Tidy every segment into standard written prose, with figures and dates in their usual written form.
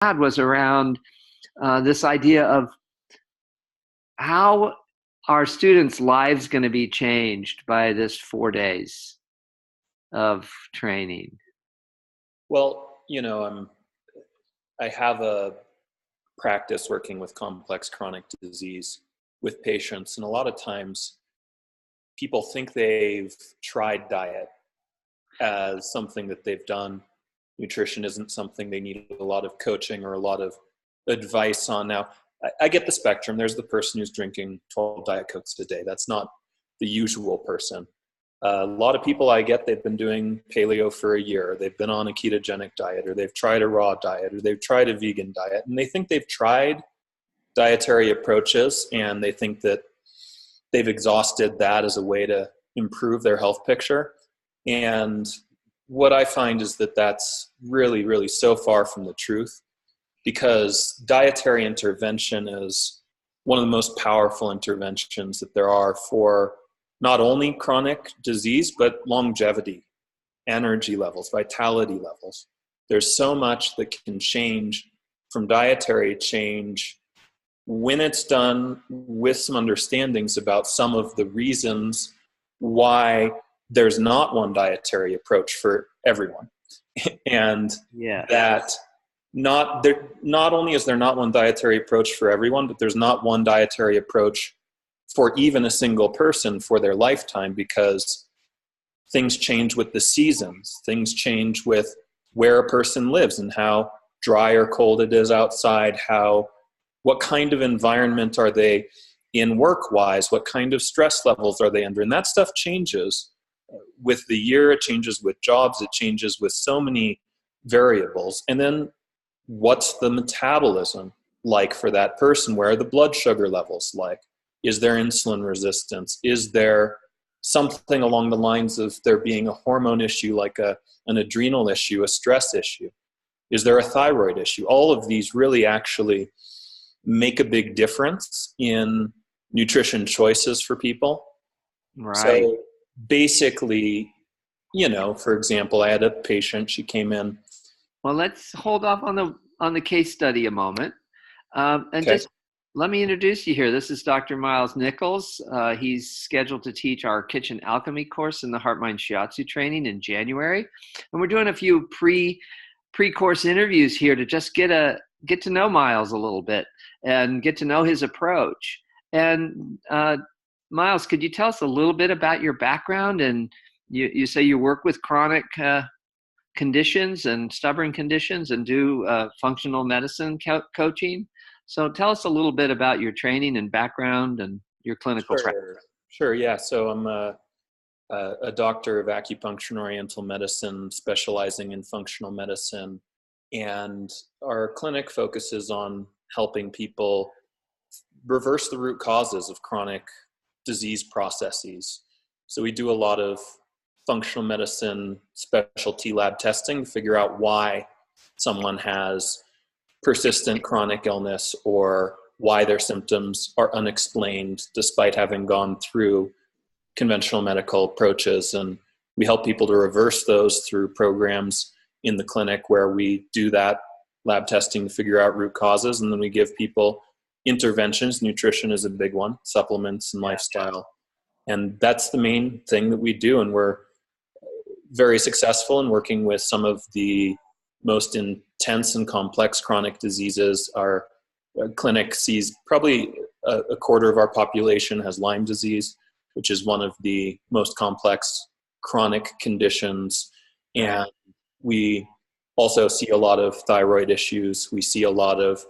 had was around this idea of how our students' lives going to be changed by this 4 days of training. Well, I have a practice working with complex chronic disease with patients, and a lot of times people think they've tried diet as something that they've done. Nutrition isn't something they need a lot of coaching or a lot of advice on. Now, I get the spectrum. There's the person who's drinking 12 Diet Cokes a day. That's not the usual person. A lot of people I get, they've been doing paleo for a year, or they've been on a ketogenic diet, or they've tried a raw diet, or they've tried a vegan diet, and they think they've tried dietary approaches, and they think that they've exhausted that as a way to improve their health picture. And what I find is that that's really, really so far from the truth, because dietary intervention is one of the most powerful interventions that there are for not only chronic disease, but longevity, energy levels, vitality levels. There's so much that can change from dietary change when it's done with some understandings about some of the reasons why there's not one dietary approach for everyone. And that not only is there not one dietary approach for everyone, but there's not one dietary approach for even a single person for their lifetime, because things change with the seasons. Things change with where a person lives and how dry or cold it is outside, what kind of environment are they in work-wise, what kind of stress levels are they under. And that stuff changes with the year, it changes with jobs, it changes with so many variables. And then what's the metabolism like for that person? Where are the blood sugar levels like? Is there insulin resistance? Is there something along the lines of there being a hormone issue, like an adrenal issue, a stress issue? Is there a thyroid issue? All of these really actually make a big difference in nutrition choices for people. Right. So basically, for example, I had a patient, she came in. Well, let's hold off on the case study a moment. Just let me introduce you here. This is Dr. Miles Nichols. He's scheduled to teach our Kitchen Alchemy course in the Heart Mind Shiatsu training in January. And we're doing a few pre-course interviews here to just get to know Miles a little bit and get to know his approach. And Miles, could you tell us a little bit about your background? And you say you work with chronic conditions and stubborn conditions and do functional medicine coaching. So tell us a little bit about your training and background and your clinical practice. Sure, yeah. So I'm a doctor of acupuncture and oriental medicine, specializing in functional medicine. And our clinic focuses on helping people reverse the root causes of chronic disease processes. So we do a lot of functional medicine specialty lab testing to figure out why someone has persistent chronic illness or why their symptoms are unexplained despite having gone through conventional medical approaches. And we help people to reverse those through programs in the clinic where we do that lab testing to figure out root causes. And then we give people interventions. Nutrition is a big one, supplements and lifestyle. And that's the main thing that we do. And we're very successful in working with some of the most intense and complex chronic diseases. Our clinic sees probably a quarter of our population has Lyme disease, which is one of the most complex chronic conditions. And we also see a lot of thyroid issues. We see a lot of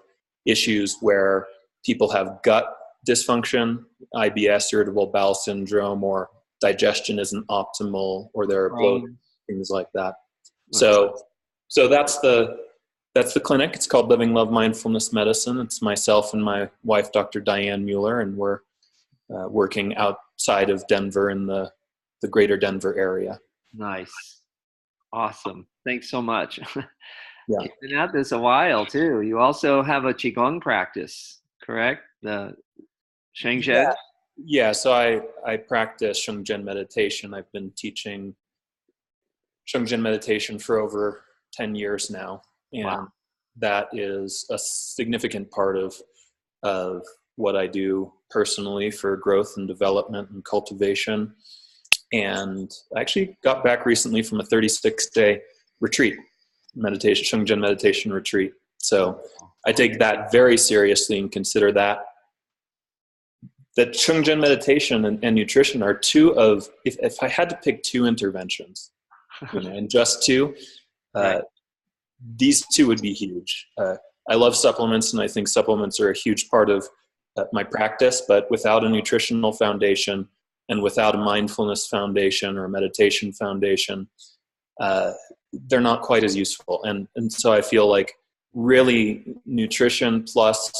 issues where people have gut dysfunction, IBS, irritable bowel syndrome, or digestion isn't optimal, or there are bloating, things like that. So that's the clinic. It's called Living Love Mindfulness Medicine. It's myself and my wife, Dr. Diane Mueller, and we're working outside of Denver in the greater Denver area. Nice. Awesome. Thanks so much. Yeah. You've been at this a while too. You also have a Qigong practice, correct? The Shengzhen? Yeah. So I practice Shengzhen meditation. I've been teaching Shengzhen meditation for over 10 years now. And that is a significant part of what I do personally for growth and development and cultivation. And I actually got back recently from a 36-day retreat, meditation, Shungjen meditation retreat. So I take that very seriously and consider that Shungjen meditation and nutrition are two of, if I had to pick two interventions, and just two, Right. these two would be huge. I love supplements, and I think supplements are a huge part of my practice, but without a nutritional foundation and without a mindfulness foundation or a meditation foundation, they're not quite as useful. And so I feel like really nutrition plus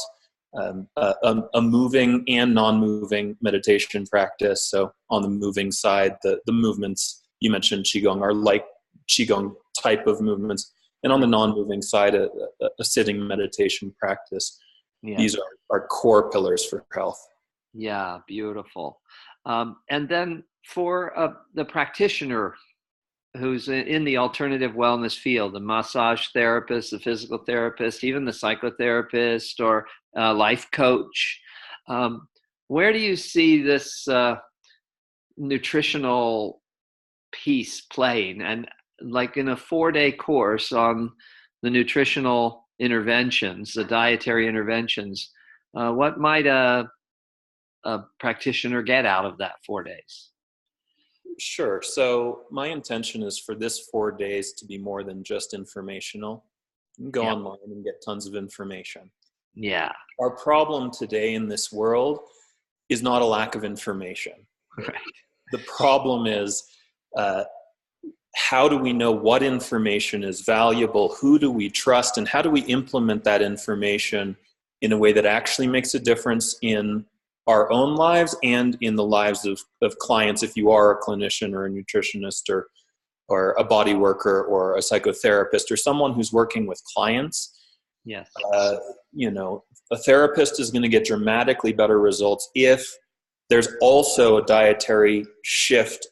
a moving and non-moving meditation practice. So on the moving side, the movements you mentioned Qigong are like Qigong type of movements. And on the non-moving side, a sitting meditation practice. Yeah. These are core pillars for health. Yeah, beautiful. And then for the practitioner who's in the alternative wellness field, the massage therapist, the physical therapist, even the psychotherapist or life coach, where do you see this nutritional piece playing? And like in a 4-day course on the nutritional interventions, the dietary interventions, what might a practitioner get out of that 4 days? Sure. So my intention is for this 4 days to be more than just informational. You can go online and get tons of information. Yeah. Our problem today in this world is not a lack of information. Right. The problem is how do we know what information is valuable? Who do we trust? And how do we implement that information in a way that actually makes a difference in our own lives and in the lives of clients, if you are a clinician or a nutritionist or a body worker or a psychotherapist or someone who's working with clients. Yes. A therapist is going to get dramatically better results if there's also a dietary shift.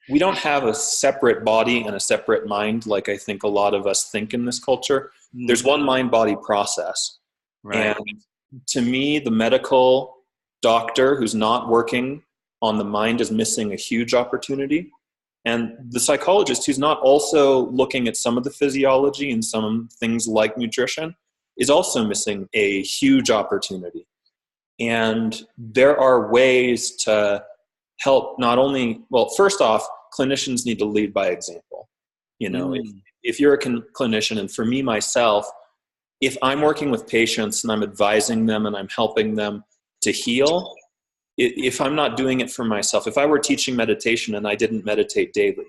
We don't have a separate body and a separate mind like I think a lot of us think in this culture. There's one mind-body process. Right. And to me, the medical doctor who's not working on the mind is missing a huge opportunity. And the psychologist who's not also looking at some of the physiology and some things like nutrition is also missing a huge opportunity. And there are ways to help not only, well, first off, clinicians need to lead by example. If you're a clinician, and for me, myself, if I'm working with patients and I'm advising them and I'm helping them to heal, if I'm not doing it for myself, if I were teaching meditation and I didn't meditate daily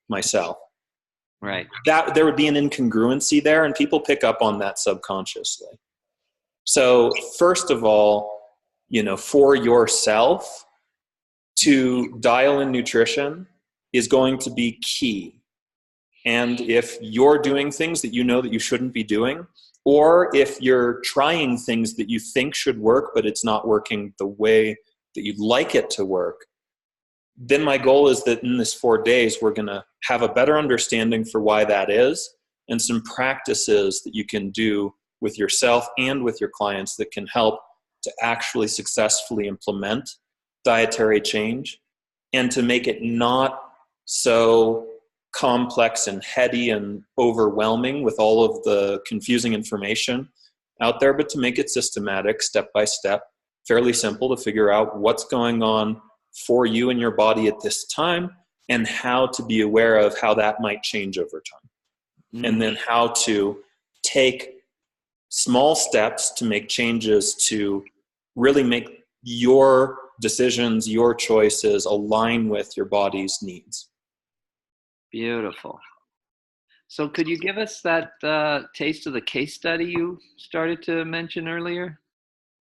myself, right, that there would be an incongruency there, and people pick up on that subconsciously. So first of all, for yourself to dial in nutrition is going to be key. And if you're doing things that you know that you shouldn't be doing, or if you're trying things that you think should work, but it's not working the way that you'd like it to work, then my goal is that in this 4 days, we're going to have a better understanding for why that is, and some practices that you can do with yourself and with your clients that can help to actually successfully implement dietary change and to make it not so complex and heady and overwhelming with all of the confusing information out there, but to make it systematic, step by step, fairly simple to figure out what's going on for you and your body at this time and how to be aware of how that might change over time. And then how to take small steps to make changes to really make your decisions, your choices align with your body's needs. Beautiful. So could you give us that taste of the case study you started to mention earlier?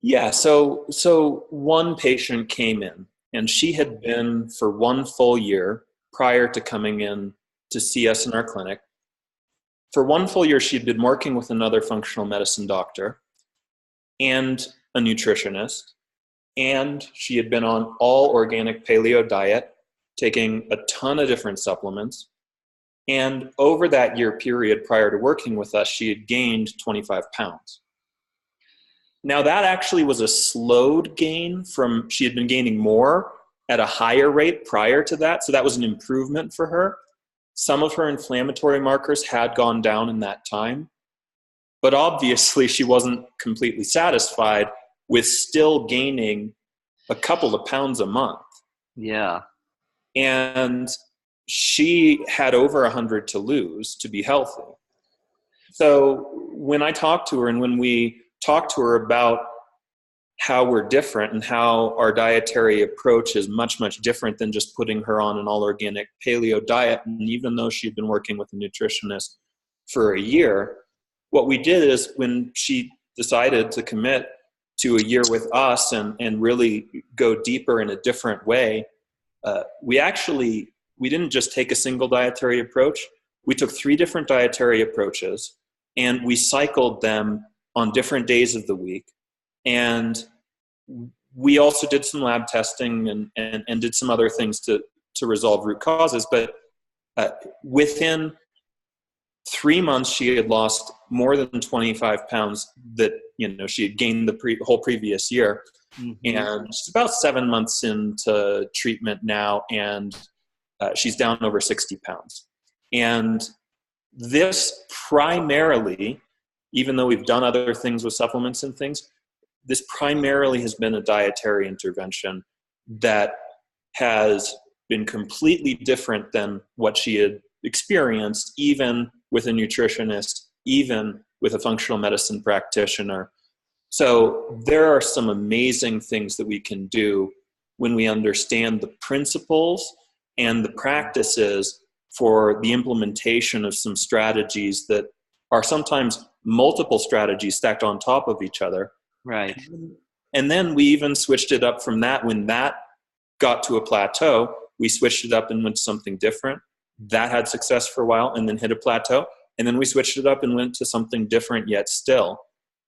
Yeah, so one patient came in, and she had been for 1 full year prior to coming in to see us in our clinic. For 1 full year, she'd been working with another functional medicine doctor and a nutritionist, and she had been on all organic paleo diet, taking a ton of different supplements. And over that year period prior to working with us, she had gained 25 pounds. Now that actually was a slowed gain from, she had been gaining more at a higher rate prior to that. So that was an improvement for her. Some of her inflammatory markers had gone down in that time, but obviously she wasn't completely satisfied with still gaining a couple of pounds a month. Yeah. And she had over 100 to lose to be healthy. So when I talked to her and when we talked to her about how we're different and how our dietary approach is much, much different than just putting her on an all organic paleo diet. And even though she'd been working with a nutritionist for a year, what we did is when she decided to commit to a year with us and really go deeper in a different way, we didn't just take a single dietary approach. We took 3 different dietary approaches and we cycled them on different days of the week. And we also did some lab testing and did some other things to resolve root causes. But within 3 months, she had lost more than 25 pounds that, she had gained the whole previous year. Mm-hmm. And she's about 7 months into treatment now, and she's down over 60 pounds. And this primarily, even though we've done other things with supplements and things, this primarily has been a dietary intervention that has been completely different than what she had experienced, even with a nutritionist, even with a functional medicine practitioner. So there are some amazing things that we can do when we understand the principles and the practices for the implementation of some strategies that are sometimes multiple strategies stacked on top of each other. Right. And then we even switched it up from that. When that got to a plateau, we switched it up and went to something different. That had success for a while and then hit a plateau. And then we switched it up and went to something different yet still.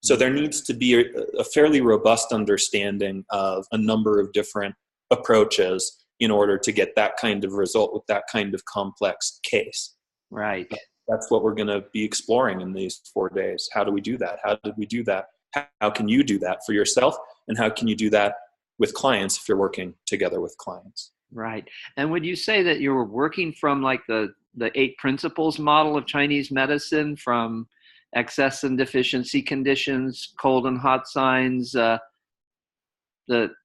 So there needs to be a fairly robust understanding of a number of different approaches in order to get that kind of result with that kind of complex case. Right. That's what we're going to be exploring in these 4 days. How do we do that? How did we do that? How can you do that for yourself? And how can you do that with clients if you're working together with clients? Right. And would you say that you were working from like the 8 principles model of Chinese medicine, from excess and deficiency conditions, cold and hot signs, the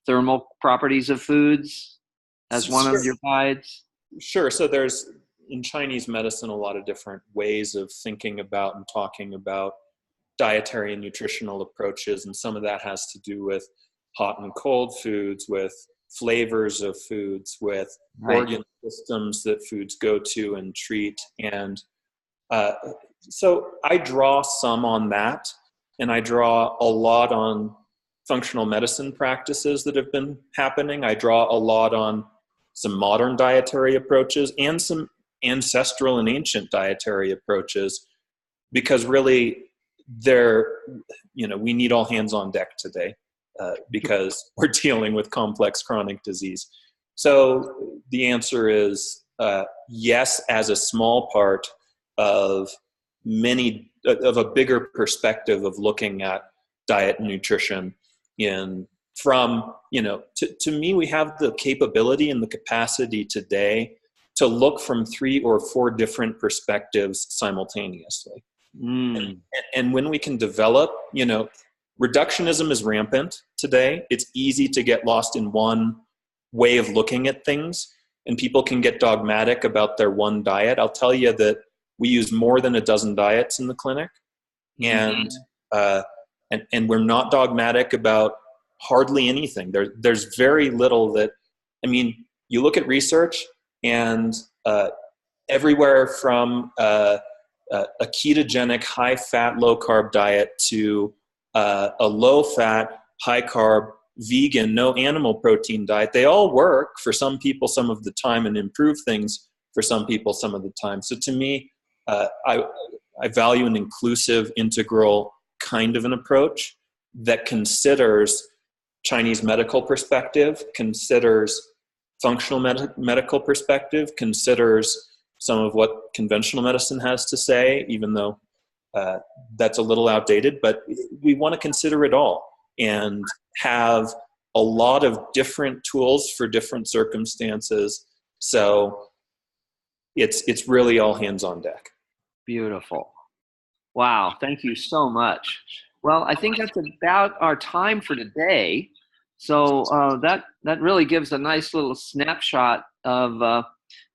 thermal properties of foods as one of your guides? Sure. So there's, in Chinese medicine, a lot of different ways of thinking about and talking about dietary and nutritional approaches. And some of that has to do with hot and cold foods, with flavors of foods, with organ systems that foods go to and treat. And so I draw some on that, and I draw a lot on functional medicine practices that have been happening. I draw a lot on some modern dietary approaches and some ancestral and ancient dietary approaches, because really we need all hands on deck today because we're dealing with complex chronic disease. So the answer is yes, as a small part of a bigger perspective of looking at diet and nutrition to me, we have the capability and the capacity today to look from 3 or 4 different perspectives simultaneously. And when we can develop, reductionism is rampant today. It's easy to get lost in one way of looking at things, and people can get dogmatic about their one diet. I'll tell you that we use more than a dozen diets in the clinic, and we're not dogmatic about hardly anything. There's very little that, you look at research, and everywhere from a ketogenic, high-fat, low-carb diet to a low-fat, high-carb, vegan, no animal protein diet, they all work for some people some of the time and improve things for some people some of the time. So to me, I value an inclusive, integral kind of an approach that considers Chinese medical perspective, considers functional medical perspective, considers some of what conventional medicine has to say, even though that's a little outdated, but we want to consider it all and have a lot of different tools for different circumstances. So it's really all hands on deck. Beautiful. Wow. Thank you so much. Well, I think that's about our time for today. So that really gives a nice little snapshot of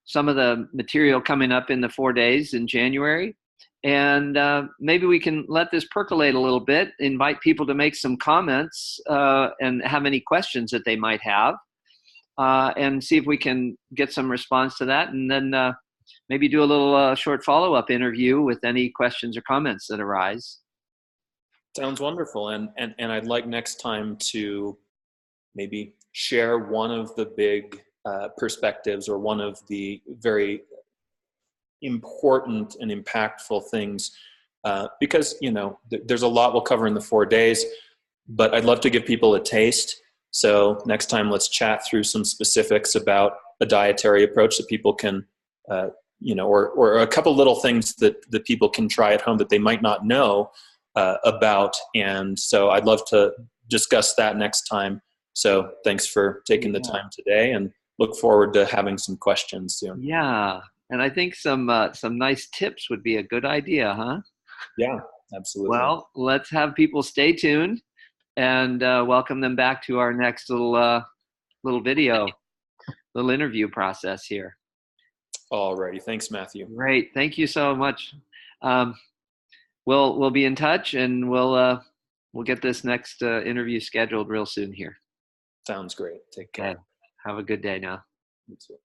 some of the material coming up in the 4 days in January. And maybe we can let this percolate a little bit, invite people to make some comments and have any questions that they might have, and see if we can get some response to that. And then maybe do a little short follow-up interview with any questions or comments that arise. Sounds wonderful. And I'd like next time to maybe share one of the big perspectives or one of the very important and impactful things, because, you know, there's a lot we'll cover in the 4 days, but I'd love to give people a taste. So next time, let's chat through some specifics about a dietary approach that people can, you know, or a couple little things that people can try at home that they might not know about. And so I'd love to discuss that next time. So thanks for taking the time today, and look forward to having some questions soon. Yeah. And I think some nice tips would be a good idea, huh? Yeah, absolutely. Well, let's have people stay tuned and welcome them back to our next little video, little interview process here. Alrighty. Thanks, Matthew. Great. Thank you so much. We'll be in touch, and we'll get this next interview scheduled real soon here. Sounds great. Take care. Okay. Have a good day now. You too.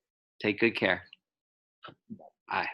Take good care. Bye.